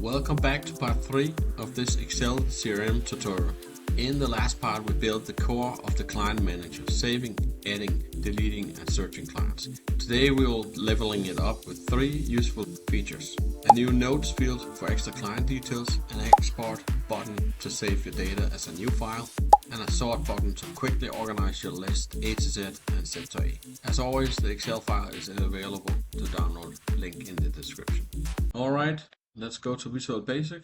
Welcome back to part 3 of this Excel CRM tutorial. In the last part we built the core of the client manager, saving, adding, deleting and searching clients. Today we will leveling it up with 3 useful features. A new notes field for extra client details, an export button to save your data as a new file, and a sort button to quickly organize your list A to Z and Z to A. As always, the Excel file is available to download, link in the description. Alright, let's go to Visual Basic.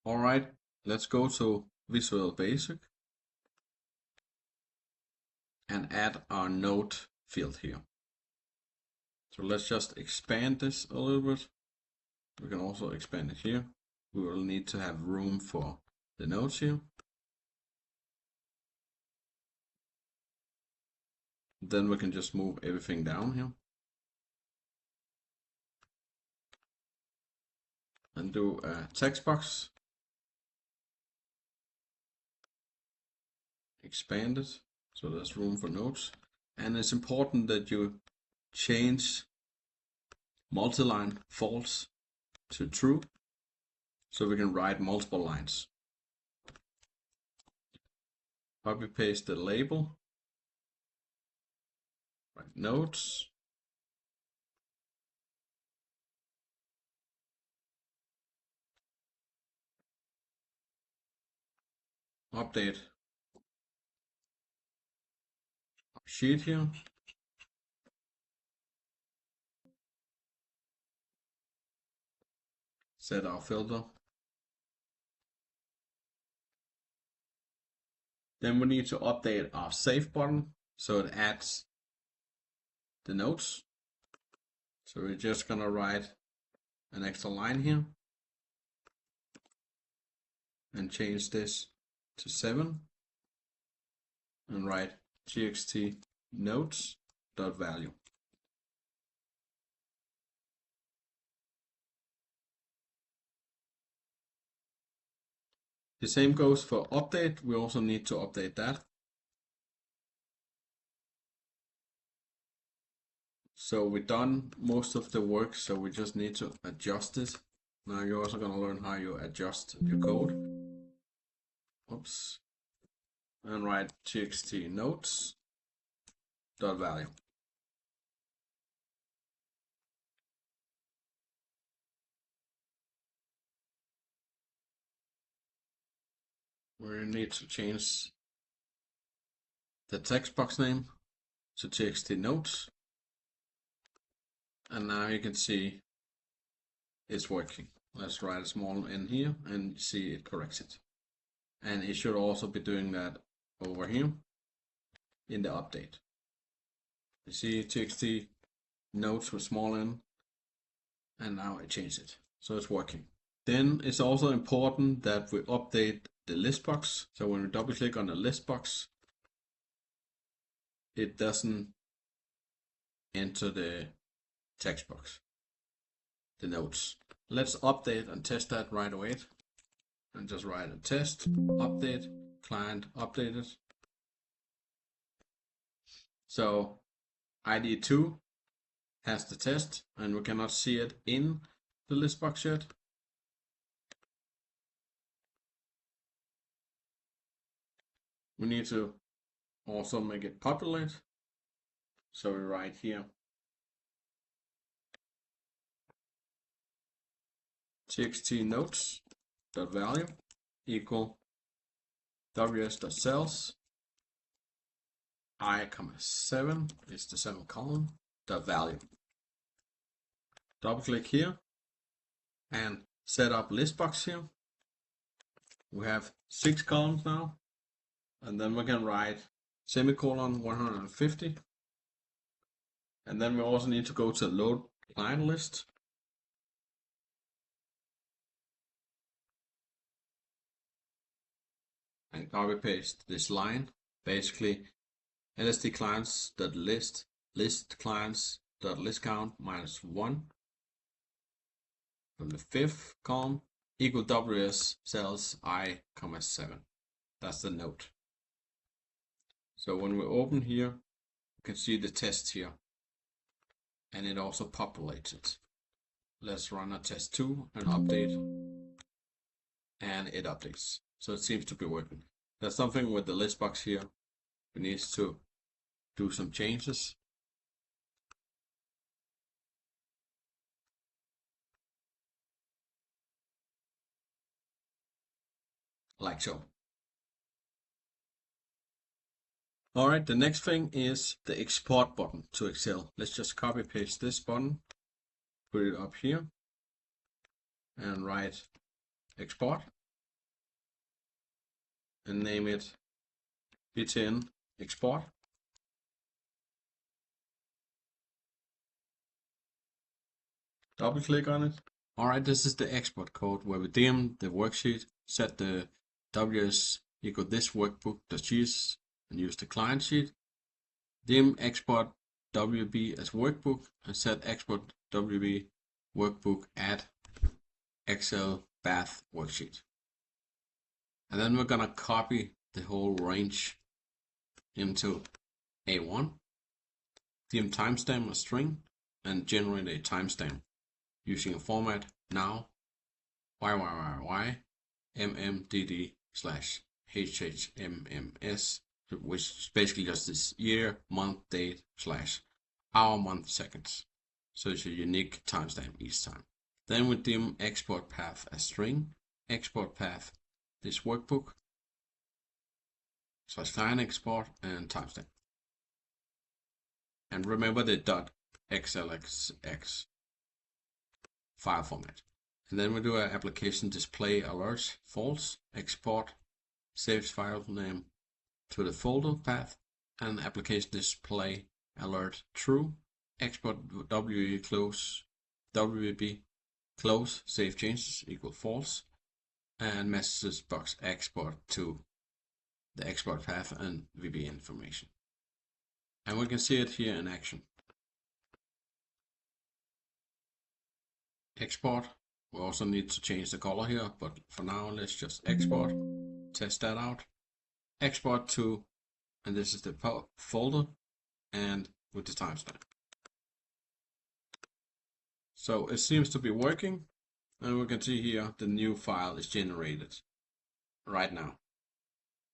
Alright, let's go to Visual Basic and add our note field here. So let's just expand this a little bit. We can also expand it here. We will need to have room for the notes here. Then we can just move everything down here. And do a text box. Expand it so there's room for notes. And it's important that you change multi-line false to true so we can write multiple lines. Copy paste the label. Write notes. Update sheet here. Set our filter. Then we need to update our save button so it adds the notes. So we're just gonna write an extra line here and change this to 7 and write txt notes.value. The same goes for update. We also need to update that. So we've done most of the work, so we just need to adjust it. Now you're also going to learn how you adjust your code. Oops. And write txt notes.value. We need to change the text box name to txt notes. And now you can see it's working. Let's write a small n here and see it corrects it. And it should also be doing that over here in the update. You see txt notes with small n, and now I changed it. So it's working. Then it's also important that we update the list box. So when we double click on the list box, it doesn't enter the text box, the notes. Let's update and test that right away. And just write a test, update, client updated. So ID 2 has the test and we cannot see it in the list box yet. We need to also make it populate. So we write here txt notes.value equal ws.cells I,7 is the 7th column .value. Double click here and set up list box here. We have 6 columns now, and then we can write semicolon 150, and then we also need to go to load client list. And copy paste this line, basically lst clients.list list clients.list count -1 from the 5th column equal ws cells I,7. That's the note. So when we open here can see the test here, and it also populates it. Let's run a test 2 and update, and it updates. So it seems to be working. There's something with the list box here. We need to do some changes. Like so. Alright, the next thing is the export button to Excel. Let's just copy paste this button, put it up here, and write export, and name it btn export. Double click on it. Alright, this is the export code where we dim the worksheet, set the ws equal this workbook.gs, and use the client sheet. Dim export wb as workbook, and set export wb workbook at Excel bath worksheet. And then we're gonna copy the whole range into A1, dim timestamp a string, and generate a timestamp using a format now YYYY MMDD/HHMMS, which is basically just this year, month, date, / hour, month, seconds. So it's a unique timestamp each time. Then we dim export path as string, export path this workbook / client export, and timestamp. And remember the .xlsx file format. And then we do an application display alerts false, export saves file name to the folder path, and application display alert true, export wb close save changes equal false, and message box export to the export path and VB information. And we can see it here in action. Export. We also need to change the color here, but for now let's just export, test that out. Export to, and this is the folder, and with the timestamp. So it seems to be working, and we can see here the new file is generated right now,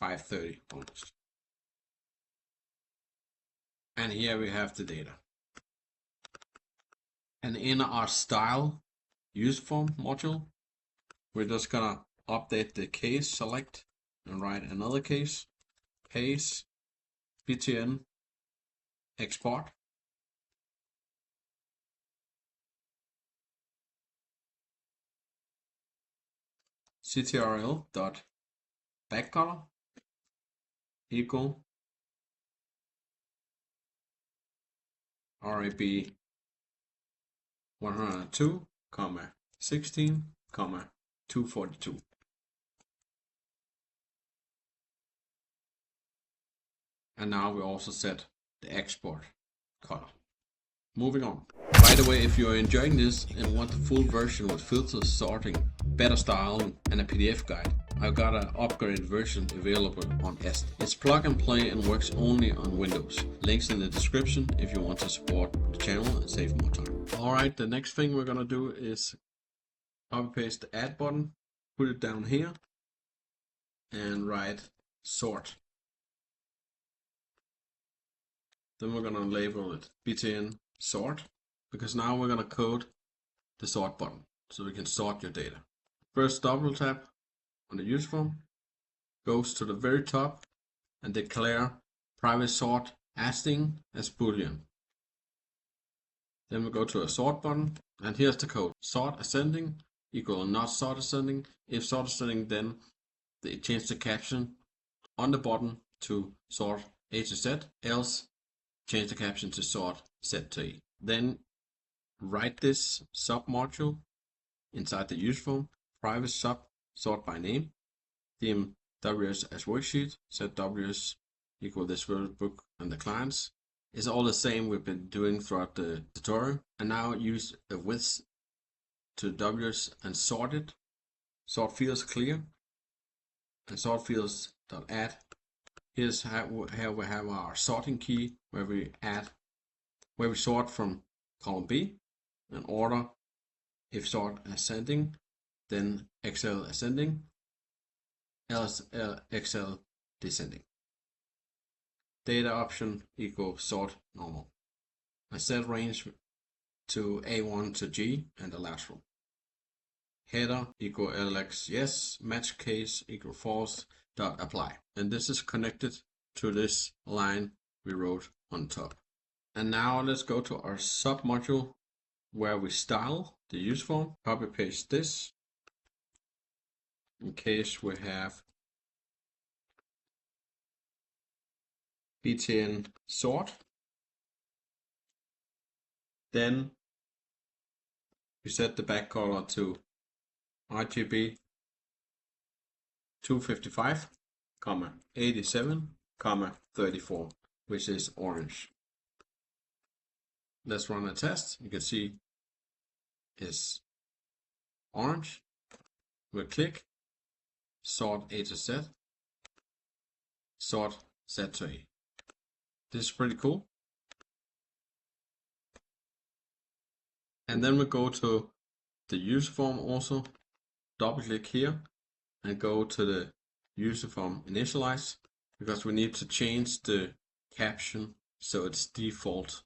5:30 almost. And here we have the data. And in our style use form module, we're just gonna update the case select and write another case btn export, ctrl dot backcolor equal rab 102, 16, 242. And now we also set the export color. Moving on. By the way, if you're enjoying this and want the full version with filters, sorting, better styling, and a PDF guide, I've got an upgraded version available on Est. It's plug and play and works only on Windows. Links in the description if you want to support the channel and save more time. Alright, the next thing we're gonna do is copy paste the add button, put it down here, and write sort. Then we're gonna label it btn sort, because now we're gonna code the sort button so we can sort your data. First double tap on the use form, goes to the very top and declare private sort ascending as boolean. Then we go to a sort button, and here's the code. Sort ascending equal not sort ascending. If sort ascending, then they change the caption on the button to sort A to Z, else change the caption to sort Z to E. Then write this sub module inside the use form, private sub sort by name, dim ws as worksheet, set ws equal this workbook and the clients. It's all the same we've been doing throughout the tutorial. And now use the width to ws and sort it. Sort fields clear, and sort fields dot add Here's how we have our sorting key where we sort from column B and order. If sort ascending, then Excel ascending, else Excel descending. Data option equals sort normal. I set range to A1 to G and the last row. Header equal LX yes, match case equal false dot apply. And this is connected to this line we wrote on top. And now let's go to our sub module where we style the use form. Copy paste this in case we have btn sort. Then we set the back color to RGB 255, 87, 34, which is orange. Let's run a test. You can see it's orange. We'll click sort A to Z, sort Z to A. This is pretty cool. And then we go to the user form also, double click here and go to the user form initialize, because we need to change the caption so its default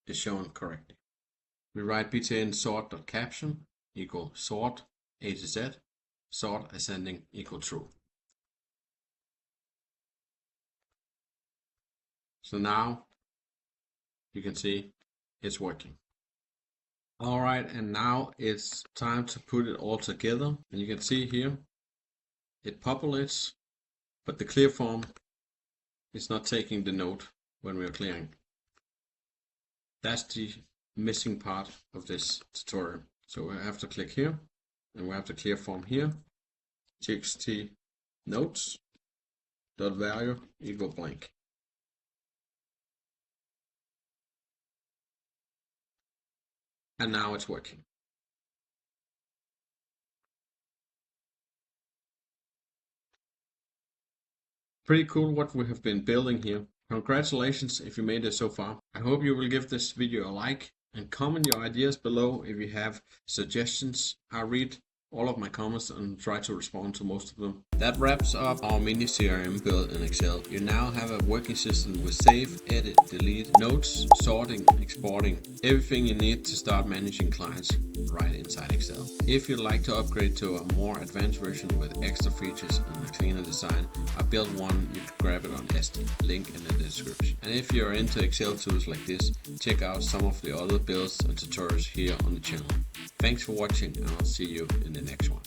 is shown correctly. We write btn sort.caption equal sort A to Z, sort ascending equal true. So now you can see it's working. Alright, and now it's time to put it all together. And you can see here it populates, but the clear form is not taking the note when we are clearing. That's the missing part of this tutorial. So we have to click here and we have to clear form here. txt notes dot value equal blank. And now it's working. Pretty cool what we have been building here. Congratulations if you made it so far. I hope you will give this video a like and comment your ideas below if you have suggestions. I read all of my comments and try to respond to most of them. That wraps up our mini CRM build in Excel. You now have a working system with save, edit, delete, notes, sorting, exporting, everything you need to start managing clients right inside Excel. If you'd like to upgrade to a more advanced version with extra features and a cleaner design, I built one. You can grab it on Etsy, link in the description. And if you're into Excel tools like this, check out some of the other builds and tutorials here on the channel. Thanks for watching, and I'll see you in the next one.